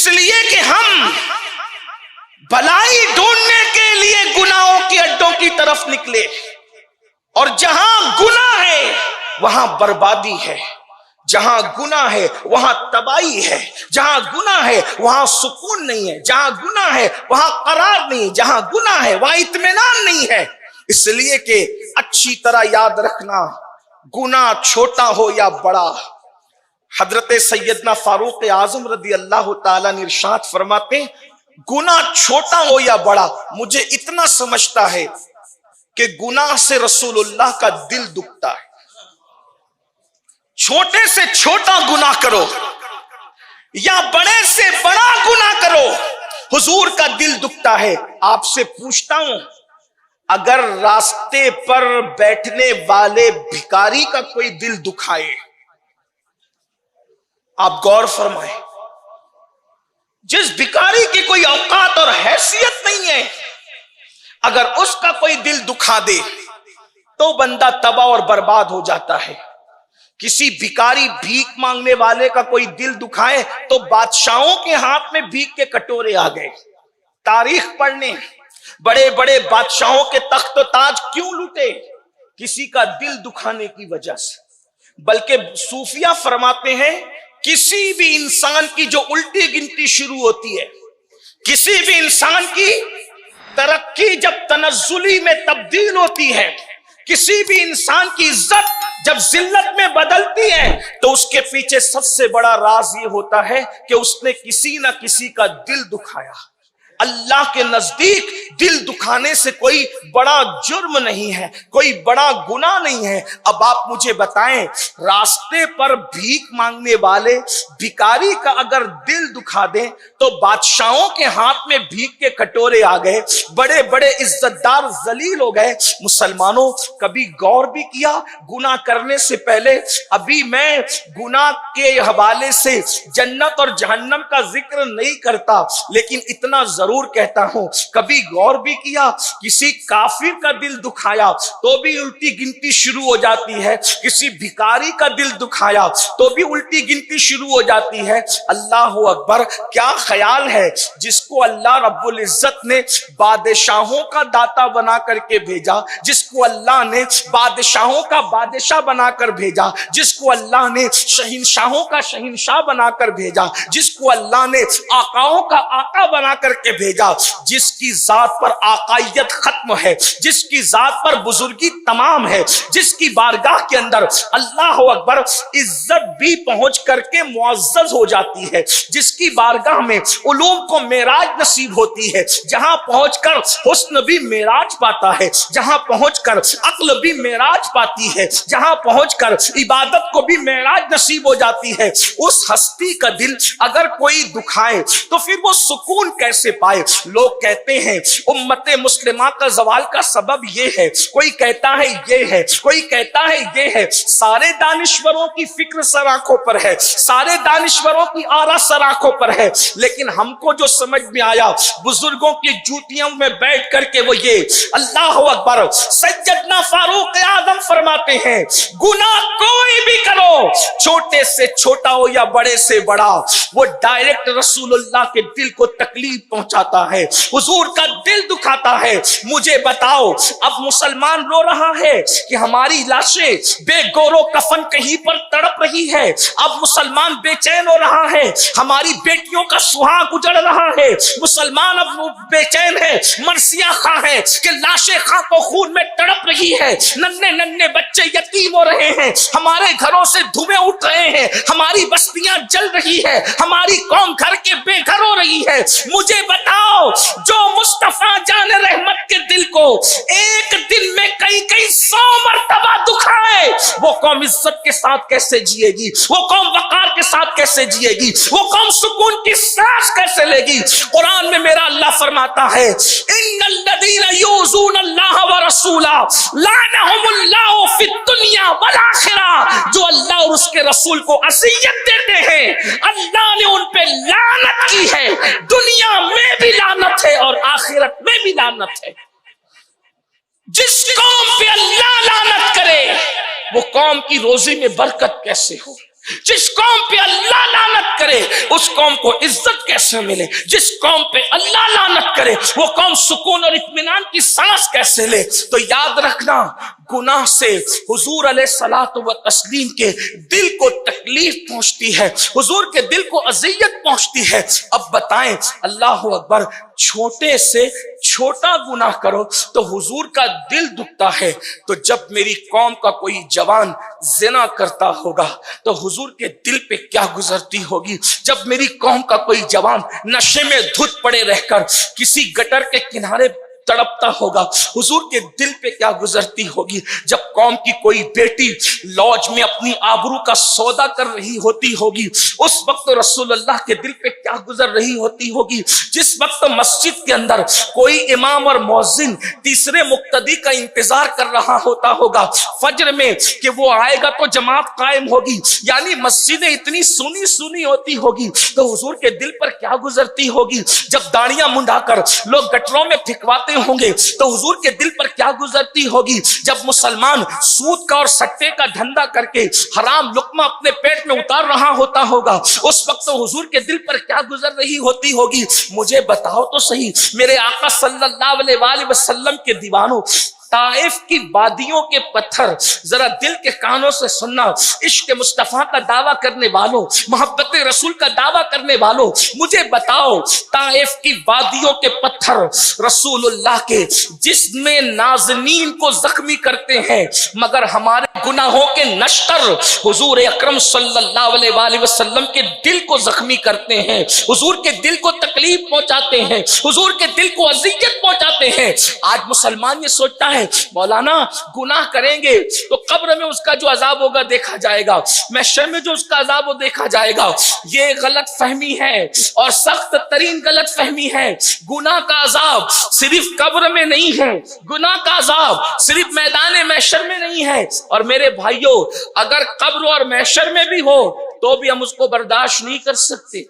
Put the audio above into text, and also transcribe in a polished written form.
اس لیے کہ ہم بھلائی ڈھونڈنے کے لیے گناہوں کے اڈوں کی طرف نکلے، اور جہاں گناہ ہے وہاں بربادی ہے، جہاں گناہ ہے وہاں تباہی ہے، جہاں گناہ ہے وہاں سکون نہیں ہے، جہاں گناہ ہے وہاں قرار نہیں ہے، جہاں گناہ ہے وہاں اطمینان نہیں ہے۔ اس لیے کہ اچھی طرح یاد رکھنا، گناہ چھوٹا ہو یا بڑا، حضرت سیدنا فاروق اعظم رضی اللہ تعالیٰ نے ارشاد فرماتے ہیں گناہ چھوٹا ہو یا بڑا، مجھے اتنا سمجھتا ہے کہ گناہ سے رسول اللہ کا دل دکھتا ہے۔ چھوٹے سے چھوٹا گناہ کرو یا بڑے سے بڑا گناہ کرو، حضور کا دل دکھتا ہے۔ آپ سے پوچھتا ہوں، اگر راستے پر بیٹھنے والے بھکاری کا کوئی دل دکھائے، آپ غور فرمائیں، جس بھکاری کی کوئی اوقات اور حیثیت نہیں ہے، اگر اس کا کوئی دل دکھا دے تو بندہ تباہ اور برباد ہو جاتا ہے۔ کسی بھکاری بھیک مانگنے والے کا کوئی دل دکھائے تو بادشاہوں کے ہاتھ میں بھیک کے کٹورے آ گئے۔ تاریخ پڑھنے، بڑے بڑے بادشاہوں کے تخت و تاج کیوں لوٹے؟ کسی کا دل دکھانے کی وجہ سے۔ بلکہ صوفیہ فرماتے ہیں کسی بھی انسان کی جو الٹی گنتی شروع ہوتی ہے، کسی بھی انسان کی ترقی جب تنزلی میں تبدیل ہوتی ہے، کسی بھی انسان کی عزت جب ذلت میں بدلتی ہے، تو اس کے پیچھے سب سے بڑا راز یہ ہوتا ہے کہ اس نے کسی نہ کسی کا دل دکھایا۔ اللہ کے نزدیک دل دکھانے سے کوئی بڑا جرم نہیں ہے، کوئی بڑا گناہ نہیں ہے۔ اب آپ مجھے بتائیں، راستے پر بھیک مانگنے والے بھکاری کا اگر دل دکھا دیں تو بادشاہوں کے ہاتھ میں بھیک کے کٹورے آ گئے، بڑے بڑے عزت دار ذلیل ہو گئے۔ مسلمانوں، کبھی غور بھی کیا گناہ کرنے سے پہلے؟ ابھی میں گناہ کے حوالے سے جنت اور جہنم کا ذکر نہیں کرتا، لیکن اتنا ضرور کہتا ہوں، کبھی غور بھی کیا کسی کافر کا دل دکھایا تو بھی الٹی گنتی شروع ہو جاتی ہے، کسی بھکاری کا دل دکھایا تو بھی الٹی گنتی شروع ہو جاتی ہے۔ اللہ اکبر! کیا خیال ہے جس کو اللہ رب العزت نے بادشاہوں کا داتا بنا کر کے بھیجا، جس کو اللہ نے بادشاہوں کا بادشاہ بنا کر بھیجا، جس کو اللہ نے شہنشاہوں کا شہنشاہ بنا کر بھیجا، جس کو اللہ نے آقاؤں کا آقا بنا کر کے بھیجا، جس کی ذات پر آقائیت ختم ہے، جس کی ذات پر بزرگی تمام ہے، جس کی بارگاہ کے اندر اللہ اکبر عزت بھی پہنچ کر کے معزز ہو جاتی ہے، جس کی بارگاہ میں علوم کو معراج نصیب ہوتی ہے، جہاں پہنچ کر حسن بھی معراج پاتا ہے، جہاں پہنچ کر عقل بھی معراج پاتی ہے، جہاں پہنچ کر عبادت کو بھی معراج نصیب ہو جاتی ہے، اس ہستی کا دل اگر کوئی دکھائے تو پھر وہ سکون کیسے پائے؟ لوگ کہتے ہیں امت مسلمہ کا زوال کا سبب یہ ہے، کوئی کہتا ہے یہ ہے، کوئی کہتا ہے یہ ہے۔ سارے دانشوروں کی فکر سر آنکھوں پر ہے، سارے دانشوروں کی آرا سر آنکھوں پر ہے، لیکن ہم کو جو سمجھ میں آیا بزرگوں کی جوتیوں میں بیٹھ کر کے وہ یہ۔ اللہ اکبر! سیدنا فاروق اعظم فرماتے ہیں گناہ کوئی بھی کرو، چھوٹے سے چھوٹا ہو یا بڑے سے بڑا، وہ ڈائریکٹ رسول اللہ کے دل کو تکلیف پہنچاتا ہے، حضور کا دل دکھاتا ہے۔ مجھے بتاؤ، اب مسلمان رو رہا ہے کہ ہماری لاشیں بے گور و کفن کہیں پر تڑپ رہی ہے، اب مسلمان بے چین ہو رہا ہے، ہماری بیٹیوں کا سہاگ اجڑ رہا ہے، مسلمان اب بے چین ہے، مرثیہ خواہ ہے کہ لاشیں خاک و خون میں تڑپ رہی ہے، ننھے ننھے بچے یتیم ہو رہے ہیں، ہمارے گھروں سے دھویں اٹھ رہے ہیں، ہماری بستیاں جل رہی ہے، ہماری قوم گھر کے بے گھر ہو رہی ہے۔ مجھے بتاؤ، جو مصطفیٰ جان رحمت کے دل کو ایک دن میں کئی 100 مرتبہ دکھائے، وہ قوم عزت کے ساتھ کیسے جیے گی؟ وہ قوم وقار کے ساتھ کیسے جیے گی؟ وہ قوم سکون کی سانس کیسے لے گی؟ قرآن میں میرا اللہ فرماتا ہے ان الذین یؤذون اللہ ورسولہ لعنہم اللہ فی الدنیا والآخرہ، جو اللہ اور اس کے رسول کو اذیت دیتے ہیں اللہ نے ان پہ لعنت کی ہے، دنیا میں بھی لعنت ہے اور آخرت میں بھی لعنت ہے۔ جس قوم پہ اللہ لعنت کرے وہ قوم کی روزی میں برکت کیسے ہو؟ جس قوم پہ اللہ لعنت کرے اس قوم کو عزت کیسے ملے؟ جس قوم پہ اللہ لعنت کرے وہ قوم سکون اور اطمینان کی سانس کیسے لے؟ تو یاد رکھنا، گناہ سے حضور علیہ الصلوۃ والتسلیم کے دل کو تکلیف پہنچتی ہے، حضور کے دل کو اذیت پہنچتی ہے۔ اب بتائیں، اللہ اکبر، چھوٹے سے چھوٹا گناہ کرو تو حضور کا دل دکھتا ہے، تو جب میری قوم کا کوئی جوان زنا کرتا ہوگا تو حضور کے دل پہ کیا گزرتی ہوگی؟ جب میری قوم کا کوئی جوان نشے میں دھت پڑے رہ کر کسی گٹر کے کنارے تڑپتا ہوگا حضور کے دل پہ کیا گزرتی ہوگی؟ جب قوم کی کوئی بیٹی لاج میں اپنی آبرو کا سودا کر رہی ہوتی ہوگی اس وقت رسول اللہ کے دل پہ کیا گزر رہی ہوتی ہوگی؟ جس وقت مسجد کے اندر کوئی امام اور مؤذن تیسرے مقتدی کا انتظار کر رہا ہوتا ہوگا فجر میں کہ وہ آئے گا تو جماعت قائم ہوگی، یعنی مسجدیں اتنی سنی سنی ہوتی ہوگی تو حضور کے دل پر کیا گزرتی ہوگی؟ جب داڑیاں منڈا کر لوگ گٹروں میں پھینکواتے ہوں گے تو حضور کے دل پر کیا گزرتی ہوگی؟ جب مسلمان سود کا اور سٹے کا دھندا کر کے حرام لقمہ اپنے پیٹ میں اتار رہا ہوتا ہوگا اس وقت حضور کے دل پر کیا گزر رہی ہوتی ہوگی؟ مجھے بتاؤ تو صحیح میرے آقا صلی اللہ علیہ وآلہ وسلم کے دیوانوں، طائف کی وادیوں کے پتھر، ذرا دل کے کانوں سے سننا، عشق مصطفیٰ کا دعویٰ کرنے والوں، محبت رسول کا دعویٰ کرنے والوں، مجھے بتاؤ طائف کی وادیوں کے پتھر رسول اللہ کے جسم نازنین کو زخمی کرتے ہیں، مگر ہمارے گناہوں کے نشتر حضور اکرم صلی اللہ علیہ وآلہ وسلم کے دل کو زخمی کرتے ہیں، حضور کے دل کو تکلیف پہنچاتے ہیں، حضور کے دل کو اذیت پہنچاتے ہیں۔ آج مسلمان یہ سوچتا ہے مولانا گناہ کریں گے تو قبر میں اس کا جو عذاب ہوگا دیکھا جائے گا، محشر میں جو اس کا عذاب ہو دیکھا جائے گا۔ یہ غلط فہمی ہے اور سخت ترین غلط فہمی ہے۔ گناہ کا عذاب صرف قبر میں نہیں ہے، گناہ کا عذاب صرف میدان محشر میں نہیں ہے۔ اور میرے بھائیوں، اگر قبر اور محشر میں بھی ہو تو بھی ہم اس کو برداشت نہیں کر سکتے۔